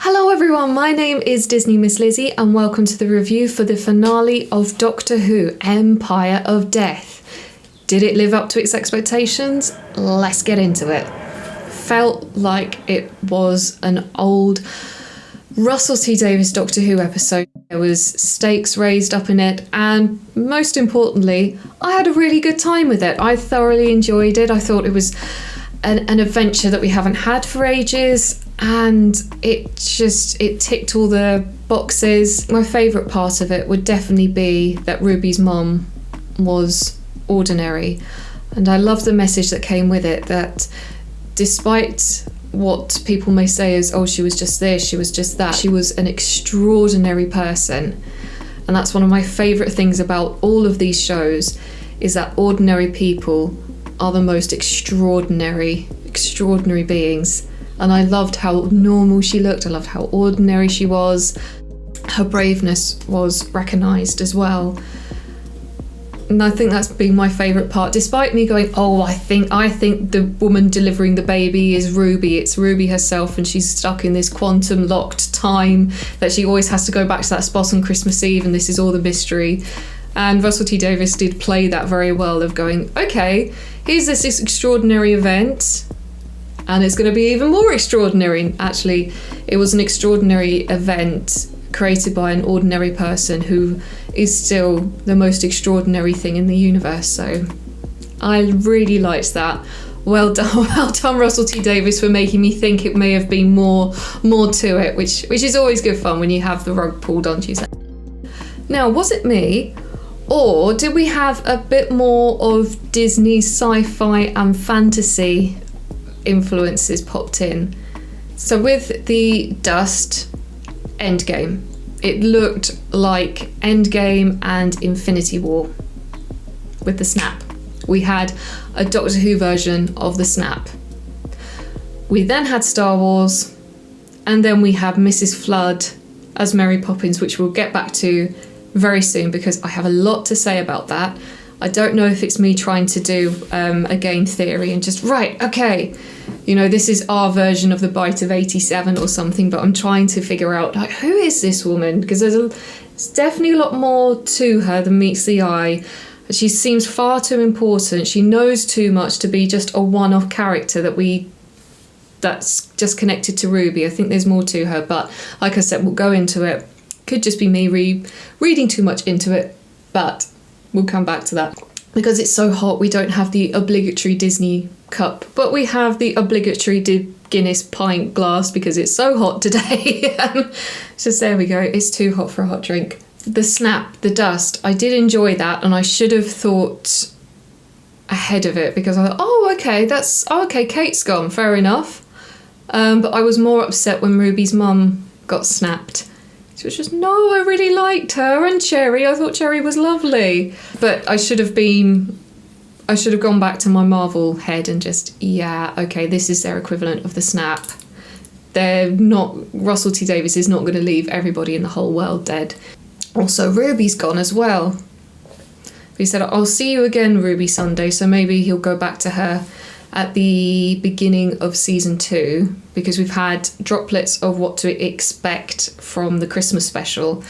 Hello everyone, my name is Disney Miss Lizzie and welcome to the review for the finale of Doctor Who, Empire of Death. Did it live up to its expectations? Let's get into it. Felt like it was an old Russell T Davies Doctor Who episode. There was stakes raised up in it, and most importantly, I had a really good time with it. I thoroughly enjoyed it. I thought it was an adventure that we haven't had for ages, and it ticked all the boxes. My favourite part of it would definitely be that Ruby's mum was ordinary, and I love the message that came with it, that despite what people may say is, oh, she was just this, she was just that, she was an extraordinary person. And that's one of my favourite things about all of these shows, is that ordinary people are the most extraordinary beings. And I loved how normal she looked, I loved how ordinary she was. Her braveness was recognised as well. And I think that's been my favourite part, despite me going, oh, I think the woman delivering the baby is Ruby. It's Ruby herself, and she's stuck in this quantum locked time that she always has to go back to that spot on Christmas Eve, and this is all the mystery. And Russell T Davies did play that very well, of going, okay, here's this extraordinary event, and it's going to be even more extraordinary. Actually, it was an extraordinary event created by an ordinary person who is still the most extraordinary thing in the universe. So I really liked that. Well done Russell T Davies for making me think it may have been more to it, which is always good fun when you have the rug pulled onto you. Now, was it me, or did we have a bit more of Disney's sci-fi and fantasy influences popped in? So with the dust, Endgame. It looked like Endgame and Infinity War with the snap. We had a Doctor Who version of the snap. We then had Star Wars, and then we have Mrs. Flood as Mary Poppins, which we'll get back to very soon because I have a lot to say about that. I don't know if it's me trying to do a game theory and just, right, okay, you know, this is our version of the Bite of 87 or something, but I'm trying to figure out, like, who is this woman? Because there's definitely a lot more to her than meets the eye. She seems far too important. She knows too much to be just a one-off character that's just connected to Ruby. I think there's more to her, but like I said, we'll go into it. Could just be me reading too much into it, but we'll come back to that. Because it's so hot, we don't have the obligatory Disney cup, but we have the obligatory Guinness pint glass because it's so hot today. Just there we go, it's too hot for a hot drink. The snap, the dust, I did enjoy that, and I should have thought ahead of it, because I thought, okay, Kate's gone, fair enough. But I was more upset when Ruby's mum got snapped. It was just, no, I really liked her, and Cherry, I thought Cherry was lovely. But I should have gone back to my Marvel head and just, yeah, okay, this is their equivalent of the snap. Russell T Davies is not going to leave everybody in the whole world dead. Also, Ruby's gone as well. He said, I'll see you again, Ruby, Sunday, so maybe he'll go back to her at the beginning of season 2, because we've had droplets of what to expect from the Christmas special.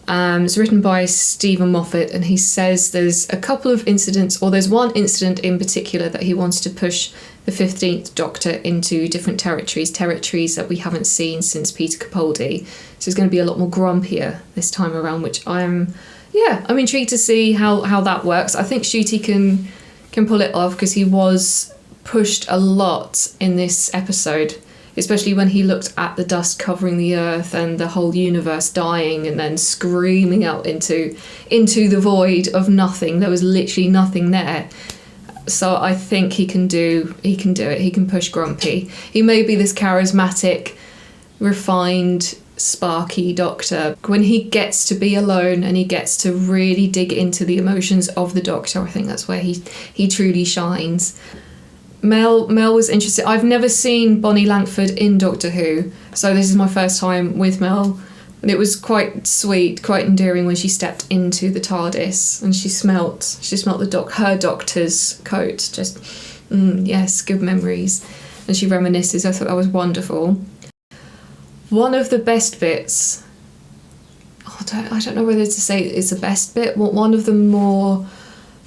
It's written by Stephen Moffat, and he says there's a couple of incidents, or there's one incident in particular that he wants to push the 15th Doctor into different territories that we haven't seen since Peter Capaldi. So he's going to be a lot more grumpier this time around, which I'm intrigued to see how that works. I think Ncuti can pull it off, because he was pushed a lot in this episode, especially when he looked at the dust covering the earth and the whole universe dying, and then screaming out into the void of nothing. There was literally nothing there. So I think he can do it. He can push Grumpy. He may be this charismatic, refined, sparky Doctor. When he gets to be alone and he gets to really dig into the emotions of the Doctor, I think that's where he truly shines. Mel was interested. I've never seen Bonnie Langford in Doctor Who, so this is my first time with Mel, and it was quite sweet, quite endearing when she stepped into the TARDIS and she smelt her doctor's coat. Just yes, good memories. And she reminisces. I thought that was wonderful. One of the best bits, I don't know whether to say it's the best bit, but one of the more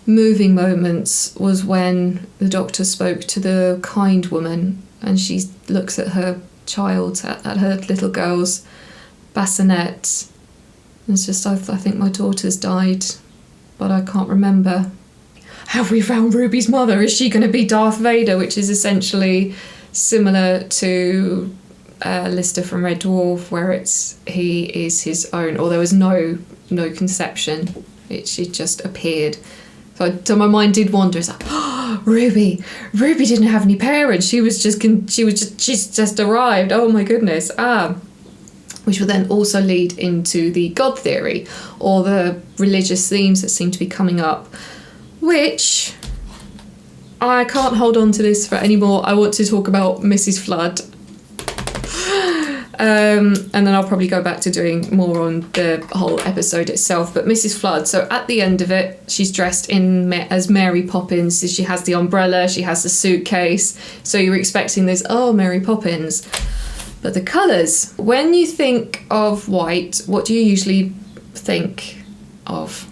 moving moments was when the doctor spoke to the kind woman, and she looks at her child, at her little girl's bassinet. It's just, I think my daughter's died, but I can't remember. Have we found Ruby's mother? Is she going to be Darth Vader? Which is essentially similar to Lister from Red Dwarf, where he is his own, or there was no conception. She just appeared. So my mind did wander. It's like, oh, Ruby didn't have any parents. She's just arrived. Oh my goodness. Which will then also lead into the God theory, or the religious themes that seem to be coming up, which I can't hold on to this for any more. I want to talk about Mrs. Flood. And then I'll probably go back to doing more on the whole episode itself. But Mrs. Flood, so at the end of it, she's dressed as Mary Poppins. She has the umbrella, she has the suitcase. So you're expecting this, oh, Mary Poppins. But the colours, when you think of white, what do you usually think of?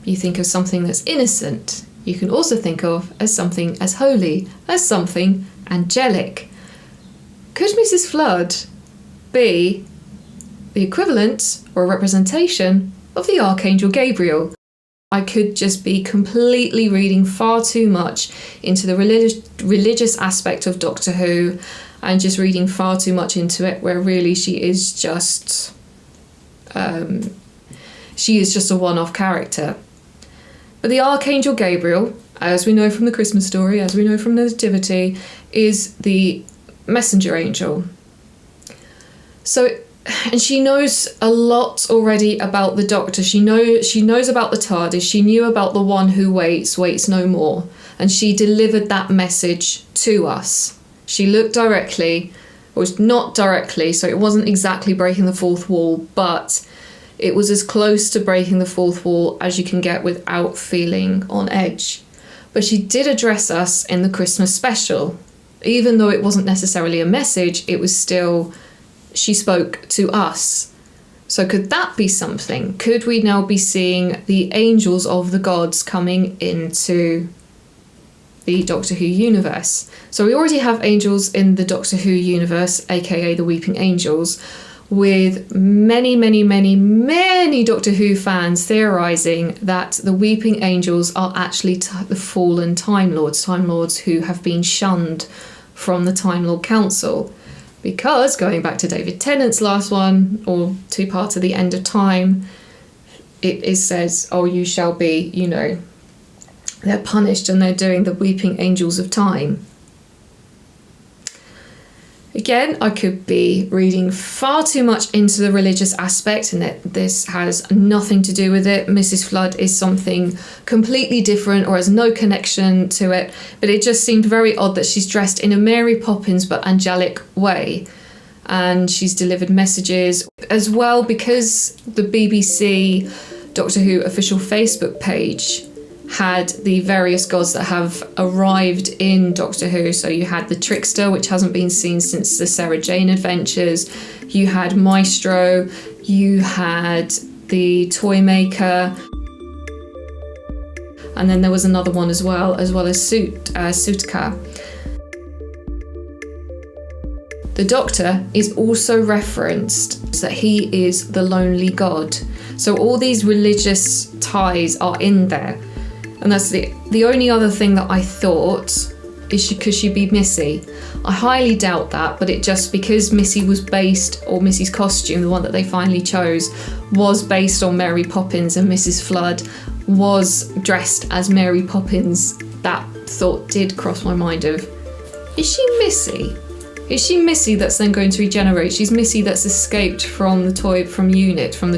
You think of something that's innocent. You can also think of as something as holy, as something angelic. Could Mrs. Flood be the equivalent or representation of the Archangel Gabriel? I could just be completely reading far too much into the religious aspect of Doctor Who, and just reading far too much into it, where really she is just a one-off character. But the Archangel Gabriel, as we know from the Christmas story, as we know from the Nativity, is the messenger angel. So, and she knows a lot already about the Doctor. She knows about the TARDIS. She knew about the one who waits no more. And she delivered that message to us. She looked directly, or not directly, so it wasn't exactly breaking the fourth wall, but it was as close to breaking the fourth wall as you can get without feeling on edge. But she did address us in the Christmas special. Even though it wasn't necessarily a message, it was still, she spoke to us. So could that be something? Could we now be seeing the angels of the gods coming into the Doctor Who universe? So we already have angels in the Doctor Who universe, aka the Weeping Angels, with many Doctor Who fans theorising that the Weeping Angels are actually the fallen Time Lords who have been shunned from the Time Lord Council. Because, going back to David Tennant's last one, or two parts of The End of Time, it says, oh, you shall be, they're punished and they're doing the Weeping Angels of Time. Again, I could be reading far too much into the religious aspect, and that this has nothing to do with it. Mrs. Flood is something completely different, or has no connection to it, but it just seemed very odd that she's dressed in a Mary Poppins but angelic way, and she's delivered messages as well, because the BBC Doctor Who official Facebook page had the various gods that have arrived in Doctor Who. So you had the Trickster, which hasn't been seen since the Sarah Jane adventures. You had Maestro. You had the Toymaker. And then there was another one as well as Sutka. The Doctor is also referenced that he is the lonely god. So all these religious ties are in there. And that's the only other thing that I thought is could she be Missy? I highly doubt that, but it just because Missy was based, or Missy's costume, the one that they finally chose, was based on Mary Poppins, and Mrs. Flood was dressed as Mary Poppins, that thought did cross my mind of, is she Missy? Is she Missy that's then going to regenerate? She's Missy that's escaped from the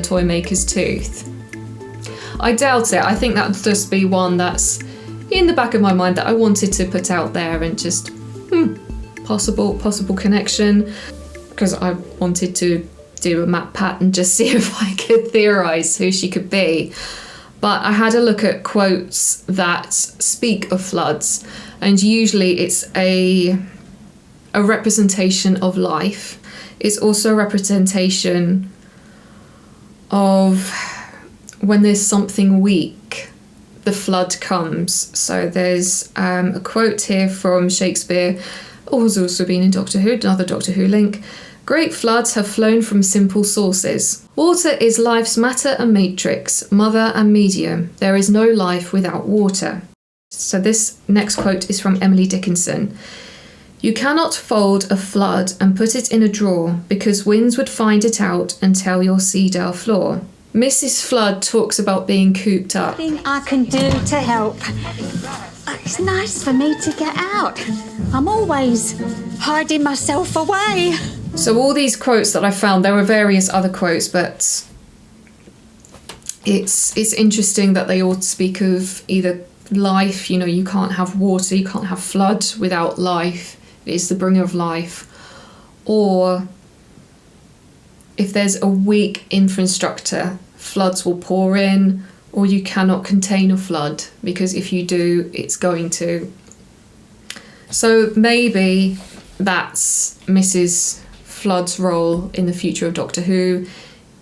Toymaker's tooth. I doubt it. I think that would just be one that's in the back of my mind that I wanted to put out there, and just possible connection, because I wanted to do a map pat and just see if I could theorise who she could be. But I had a look at quotes that speak of floods, and usually it's a representation of life. is also a representation of when there's something weak, the flood comes. So there's a quote here from Shakespeare, who's also been in Doctor Who, another Doctor Who link. Great floods have flown from simple sources. Water is life's matter and matrix, mother and medium. There is no life without water. So this next quote is from Emily Dickinson. You cannot fold a flood and put it in a drawer because winds would find it out and tell your cedar floor. Mrs. Flood talks about being cooped up. Nothing I can do to help. It's nice for me to get out. I'm always hiding myself away. So all these quotes that I found, there were various other quotes, but it's interesting that they all speak of either life, you know, you can't have water, you can't have flood without life. It is the bringer of life. Or if there's a weak infrastructure, floods will pour in, or you cannot contain a flood, because if you do, it's going to. So maybe that's Mrs. Flood's role in the future of Doctor Who,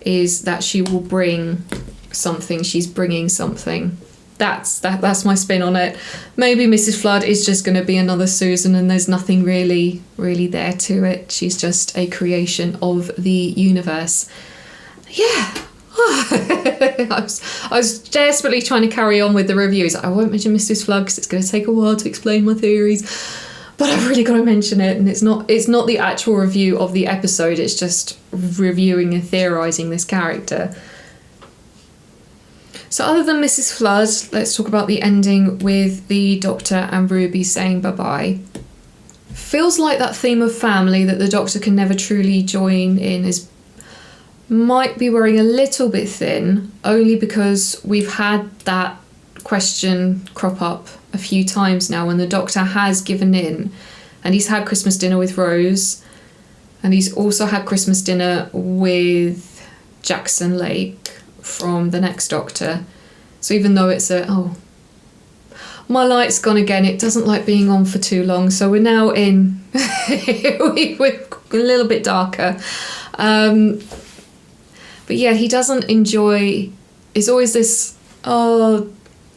is that she will bring something, she's bringing something. That's my spin on it. Maybe Mrs. Flood is just going to be another Susan and there's nothing really there to it. She's just a creation of the universe. Yeah. I was desperately trying to carry on with the reviews. I won't mention Mrs. Flood because it's going to take a while to explain my theories, but I've really got to mention it. And it's not the actual review of the episode, it's just reviewing and theorising this character. So other than Mrs. Flood, let's talk about the ending with the Doctor and Ruby saying bye-bye. Feels like that theme of family that the Doctor can never truly join in might be wearing a little bit thin, only because we've had that question crop up a few times now when the Doctor has given in, and he's had Christmas dinner with Rose, and he's also had Christmas dinner with Jackson Lake from the next Doctor. So even though it's my light's gone again, it doesn't like being on for too long, so we're now in we're a little bit darker, but yeah, he doesn't enjoy, it's always this,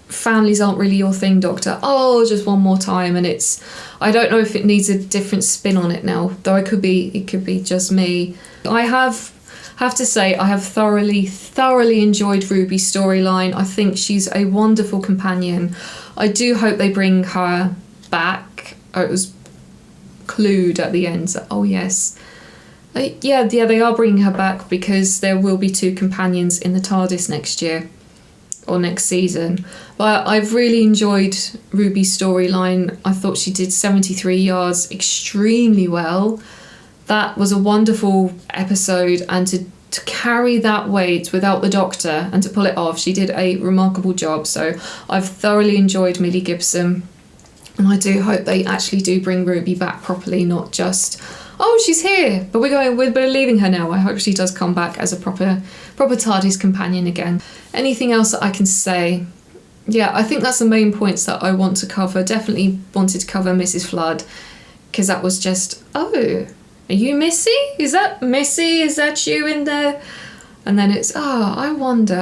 families aren't really your thing, Doctor, just one more time, and I don't know if it needs a different spin on it now, though it could be just me. I have to say I have thoroughly enjoyed Ruby's storyline. I think she's a wonderful companion. I do hope they bring her back. It was clued at the end. So, yes. Yeah, they are bringing her back because there will be 2 companions in the TARDIS next year or next season. But I've really enjoyed Ruby's storyline. I thought she did 73 yards extremely well. That was a wonderful episode, and to carry that weight without the Doctor and to pull it off, she did a remarkable job. So I've thoroughly enjoyed Millie Gibson, and I do hope they actually do bring Ruby back properly, not just, she's here, but we're leaving her now. I hope she does come back as a proper TARDIS companion again. Anything else that I can say? Yeah, I think that's the main points that I want to cover. Definitely wanted to cover Mrs. Flood, because that was just, are you Missy? Is that Missy? Is that you in there? And then it's, I wonder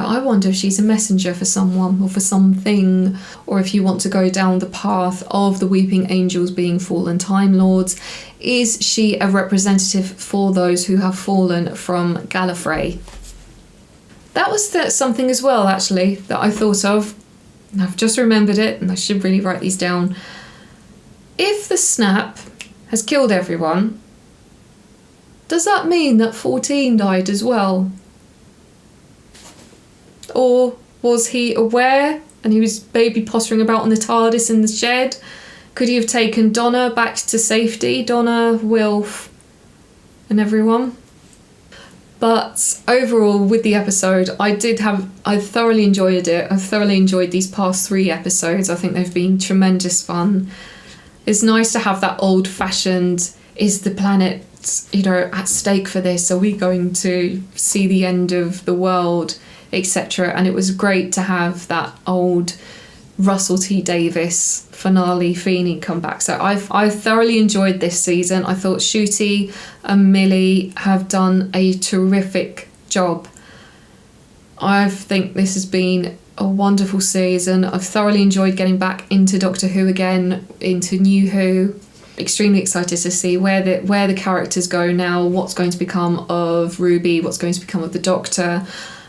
if she's a messenger for someone or for something, or if you want to go down the path of the Weeping Angels being fallen Time Lords. Is she a representative for those who have fallen from Gallifrey? That was something as well, actually, that I thought of. And I've just remembered it, and I should really write these down. If the snap has killed everyone, does that mean that 14 died as well? Or was he aware and he was baby pottering about on the TARDIS in the shed? Could he have taken Donna back to safety? Donna, Wilf, and everyone? But overall, with the episode, I thoroughly enjoyed it. I thoroughly enjoyed these past 3 episodes. I think they've been tremendous fun. It's nice to have that old-fashioned, is the planet, at stake for this? Are we going to see the end of the world, etc.? And it was great to have that old Russell T Davies finale Feeney comeback. So I've thoroughly enjoyed this season. I thought Shooty and Millie have done a terrific job. I think this has been a wonderful season. I've thoroughly enjoyed getting back into Doctor Who again, into New Who. Extremely excited to see where the characters go now, what's going to become of Ruby, what's going to become of the Doctor.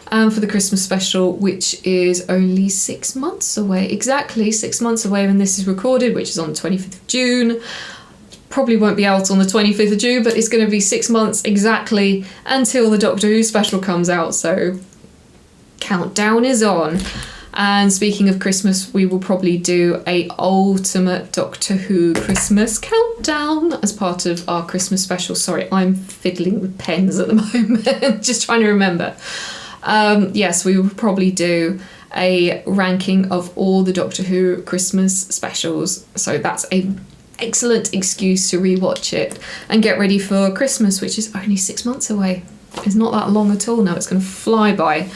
And for the Christmas special, which is only 6 months away, exactly 6 months away when this is recorded, which is on the 25th of June. Probably won't be out on the 25th of June, but it's going to be 6 months exactly until the Doctor Who special comes out, so countdown is on. And speaking of Christmas, we will probably do a ultimate Doctor Who Christmas countdown as part of our Christmas special. Sorry, I'm fiddling with pens at the moment, just trying to remember. Yes, we will probably do a ranking of all the Doctor Who Christmas specials. So that's an excellent excuse to rewatch it and get ready for Christmas, which is only 6 months away. It's not that long at all now. It's going to fly by.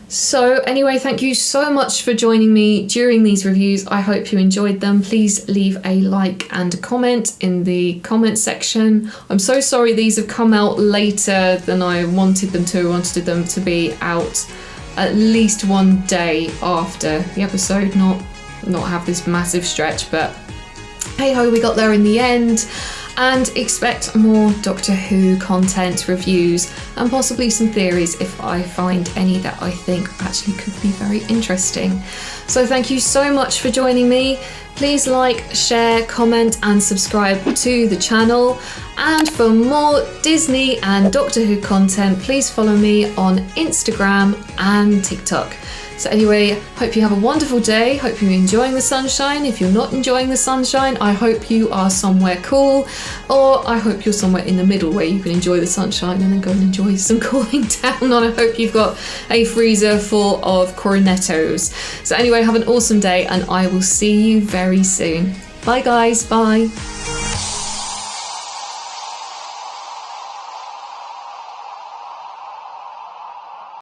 So anyway, thank you so much for joining me during these reviews. I hope you enjoyed them. Please leave a like and a comment in the comment section. I'm so sorry these have come out later than I wanted them to. I wanted them to be out at least one day after the episode, not have this massive stretch, but hey ho, we got there in the end. And expect more Doctor Who content, reviews, and possibly some theories if I find any that I think actually could be very interesting. So thank you so much for joining me. Please like, share, comment, and subscribe to the channel. And for more Disney and Doctor Who content, please follow me on Instagram and TikTok. So anyway, hope you have a wonderful day. Hope you're enjoying the sunshine. If you're not enjoying the sunshine, I hope you are somewhere cool, or I hope you're somewhere in the middle where you can enjoy the sunshine and then go and enjoy some cooling down. And I hope you've got a freezer full of cornettos. So anyway, have an awesome day and I will see you very soon. Bye guys, bye.